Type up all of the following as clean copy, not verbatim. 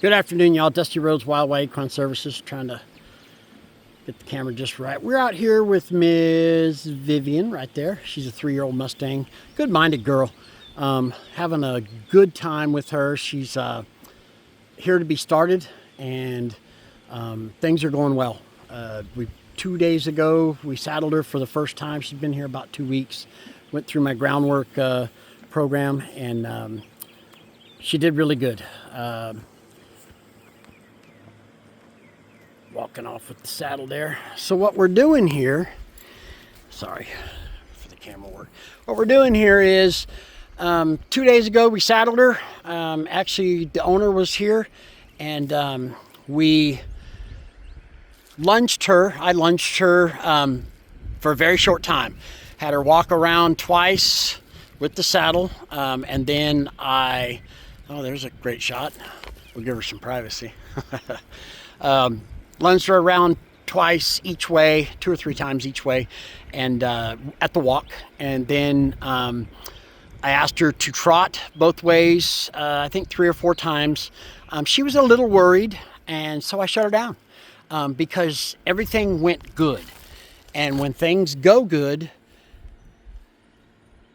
Good afternoon, y'all. Dusty Roads Wild Way Acorn Services, trying to get the camera just right. We're out here with Ms. Vivian right there. She's a 3-year-old Mustang, good-minded girl. Having a good time with her. She's here to be started, and things are going well. 2 days ago, we saddled her for the first time. She's been here about 2 weeks. Went through my groundwork program, and she did really good. Walking off with the saddle there. So what we're doing here, sorry for the camera work. What we're doing here is 2 days ago we saddled her. Actually, the owner was here, and we lunged her. I lunged her for a very short time. Had her walk around twice with the saddle, and then oh, there's a great shot. We'll give her some privacy. Lunged her around twice each way, 2 or 3 times each way, and at the walk. And then I asked her to trot both ways, I think 3 or 4 times. She was a little worried, and so I shut her down because everything went good. And when things go good,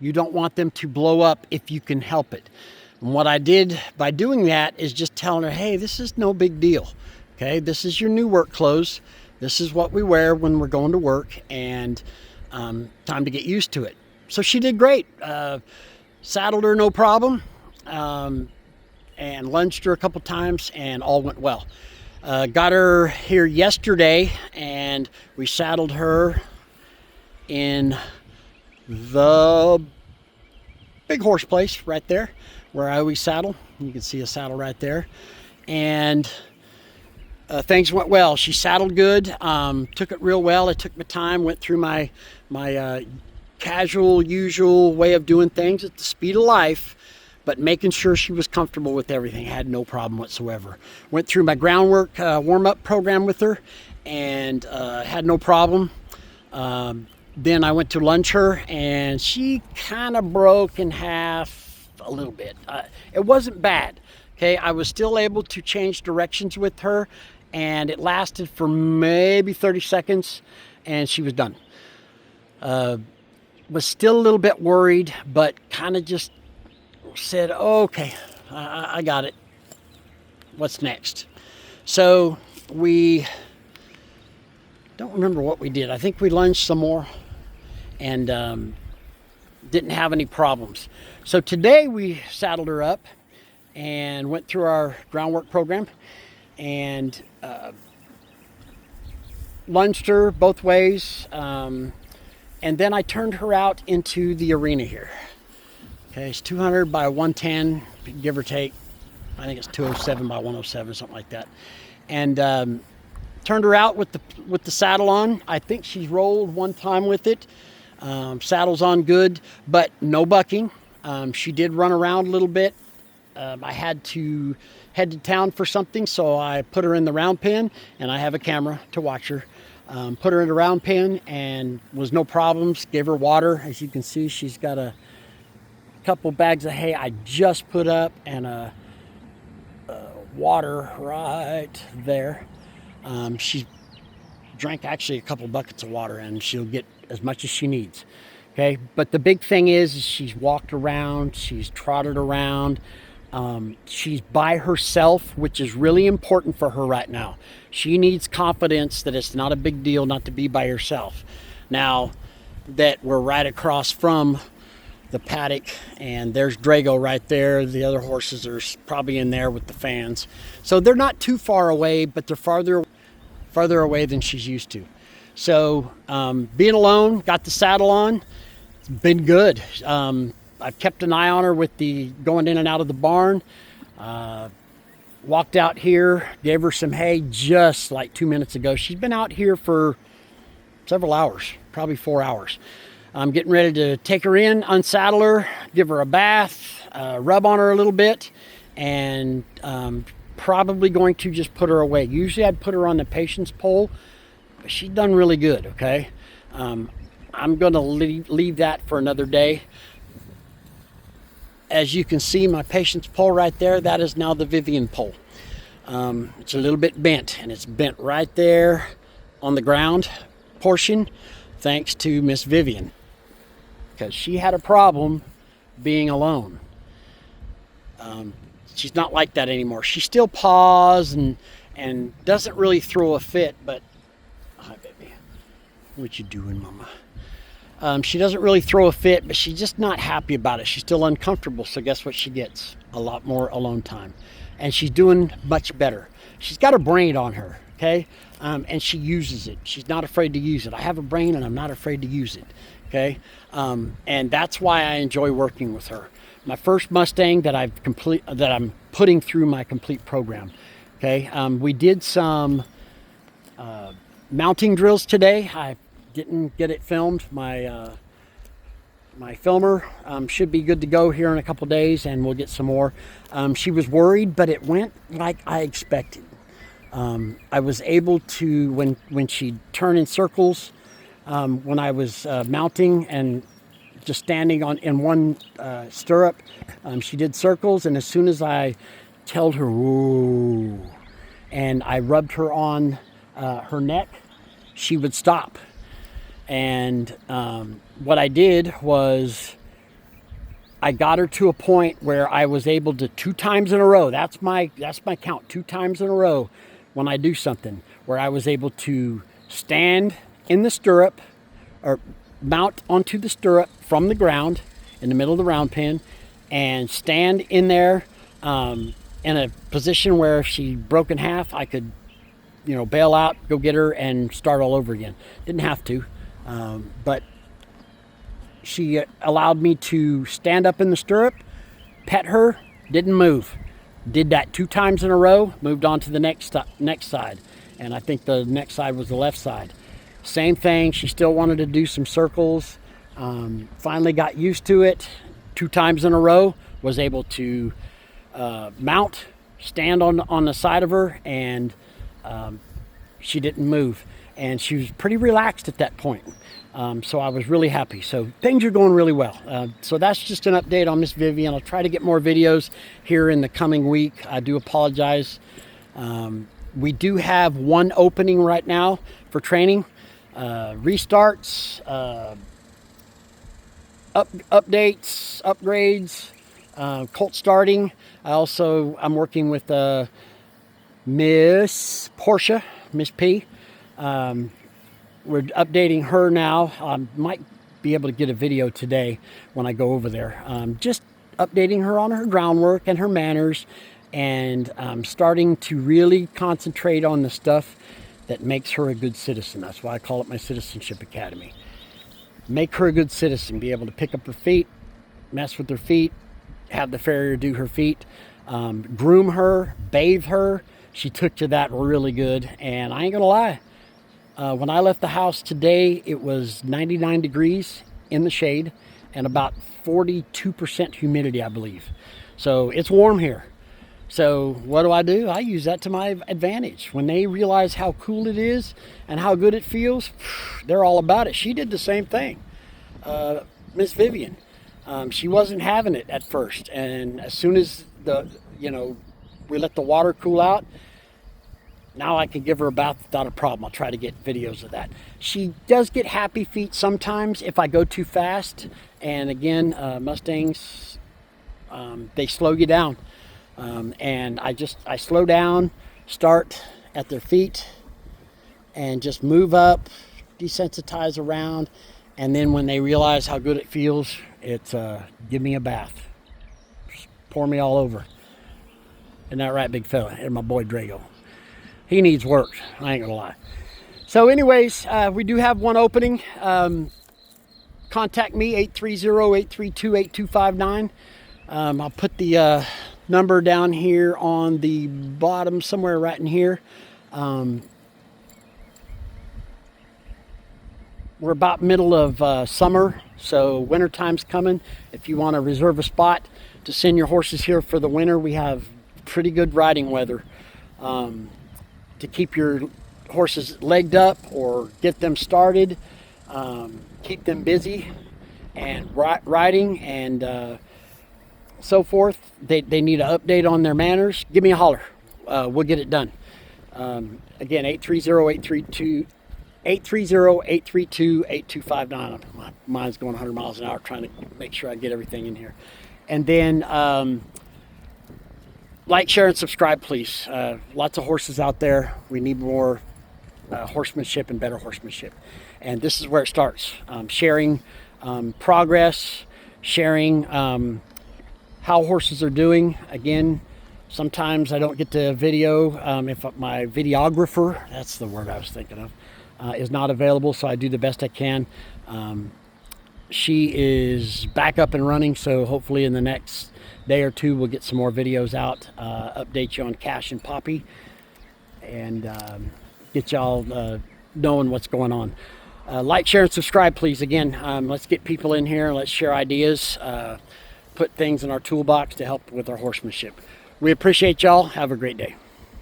you don't want them to blow up if you can help it. And what I did by doing that is just telling her, hey, this is no big deal. Okay, this is your new work clothes. This is what we wear when we're going to work, and time to get used to it. So she did great. Saddled her no problem, and lunged her a couple times, and all went well. Got her here yesterday, and we saddled her in the big horse place right there where I always saddle. You can see a saddle right there. And things went well. She saddled good, took it real well. I took my time, went through my casual, usual way of doing things at the speed of life, but making sure she was comfortable with everything. I had no problem whatsoever. Went through my groundwork warm-up program with her, and had no problem. Then I went to lunge her, and she kind of broke in half a little bit. It wasn't bad. Okay, I was still able to change directions with her, and it lasted for maybe 30 seconds, and she was done. Was still a little bit worried, but kind of just said, oh, okay, I got it. What's next? So we don't remember what we did. I think we lunged some more, and didn't have any problems. So today we saddled her up and went through our groundwork program, and lunged her both ways, and then I turned her out into the arena here. Okay, it's 200 by 110, give or take. I think it's 207 by 107, something like that. And turned her out with the saddle on. I think she's rolled 1 time with it. Saddle's on good, but no bucking. She did run around a little bit. I had to head to town for something, so I put her in the round pen, and I have a camera to watch her. Put her in the round pen, and was no problems. Gave her water. As you can see, she's got a couple bags of hay I just put up, and a water right there. She drank actually a couple buckets of water, and she'll get as much as she needs. Okay, but the big thing is she's walked around, she's trotted around. She's by herself, which is really important for her right now. She needs confidence that it's not a big deal not to be by herself. Now that we're right across from the paddock, and there's Drago right there. The other horses are probably in there with the fans. So they're not too far away, but they're farther away than she's used to. So being alone, got the saddle on, it's been good. I've kept an eye on her with the going in and out of the barn. Walked out here, gave her some hay just like 2 minutes ago. She's been out here for several hours, probably 4 hours. I'm getting ready to take her in, unsaddle her, give her a bath, rub on her a little bit, and probably going to just put her away. Usually I'd put her on the patience pole, but she's done really good, okay? I'm going to leave that for another day. As you can see, my patience pole right there, that is now the Vivian pole. It's a little bit bent, and it's bent right there on the ground portion, thanks to Miss Vivian, because she had a problem being alone. She's not like that anymore. She still paws and doesn't really throw a fit, but hi baby, what you doing, mama? She doesn't really throw a fit, but she's just not happy about it. She's still uncomfortable, so guess what she gets? A lot more alone time. And she's doing much better. She's got her brain on her, okay? And she uses it. She's not afraid to use it. I have a brain and I'm not afraid to use it, okay? And that's why I enjoy working with her. My first Mustang that I'm putting through my complete program, okay? We did some mounting drills today. I didn't get it filmed. My filmer should be good to go here in a couple days, and we'll get some more. She was worried, but it went like I expected. I was able to, when she turned in circles, when I was mounting and just standing in one stirrup, she did circles, and as soon as I told her, whoa, and I rubbed her on her neck, she would stop. And what I did was I got her to a point where I was able to 2 times in a row. That's my count. 2 times in a row when I do something, where I was able to stand in the stirrup or mount onto the stirrup from the ground in the middle of the round pen and stand in there in a position where if she broke in half, I could, bail out, go get her, and start all over again. Didn't have to. But she allowed me to stand up in the stirrup, pet her, didn't move. Did that 2 times in a row, moved on to the next side. And I think the next side was the left side. Same thing, she still wanted to do some circles. Finally got used to it. 2 times in a row, was able to mount, stand on the side of her, and she didn't move. And she was pretty relaxed at that point. So I was really happy. So things are going really well. So that's just an update on Miss Vivian. I'll try to get more videos here in the coming week. I do apologize. We do have one opening right now for training. Restarts, updates, upgrades, colt starting. I'm working with Miss Portia, Miss P. We're updating her now. Might be able to get a video today when I go over there. Just updating her on her groundwork and her manners, and starting to really concentrate on the stuff that makes her a good citizen. That's why I call it my Citizenship Academy. Make her a good citizen, be able to pick up her feet, mess with her feet, have the farrier do her feet, groom her, bathe her. She took to that really good, and I ain't gonna lie. When I left the house today, it was 99 degrees in the shade and about 42% humidity, I believe. So it's warm here. So what do? I use that to my advantage. When they realize how cool it is and how good it feels, they're all about it. She did the same thing. Miss Vivian, she wasn't having it at first. And as soon as we let the water cool out, now I can give her a bath without a problem. I'll try to get videos of that. She does get happy feet sometimes if I go too fast. And again, Mustangs, they slow you down. And I slow down, start at their feet, and just move up, desensitize around. And then when they realize how good it feels, it's give me a bath. Just pour me all over. Isn't that right, big fella? And my boy Drago. He needs work, I ain't gonna lie. So anyways, we do have one opening. Contact me, 830-832-8259. I'll put the number down here on the bottom, somewhere right in here. We're about middle of summer, so winter time's coming. If you want to reserve a spot to send your horses here for the winter, we have pretty good riding weather. To keep your horses legged up or get them started, keep them busy and riding and so forth. They need an update on their manners. Give me a holler. we'll get it done. Again, 830-832-8259. Mine's going 100 miles an hour trying to make sure I get everything in here. And then like, share, and subscribe, please. Lots of horses out there. We need more horsemanship and better horsemanship. And this is where it starts. Sharing progress, sharing how horses are doing. Again, sometimes I don't get to video if my videographer, that's the word I was thinking of, is not available, so I do the best I can. She is back up and running, so hopefully in the next day or two we'll get some more videos out, update you on Cash and Poppy, and get y'all knowing what's going on. Like, share, and subscribe, please. Again, let's get people in here. Let's share ideas, put things in our toolbox to help with our horsemanship. We appreciate y'all. Have a great day.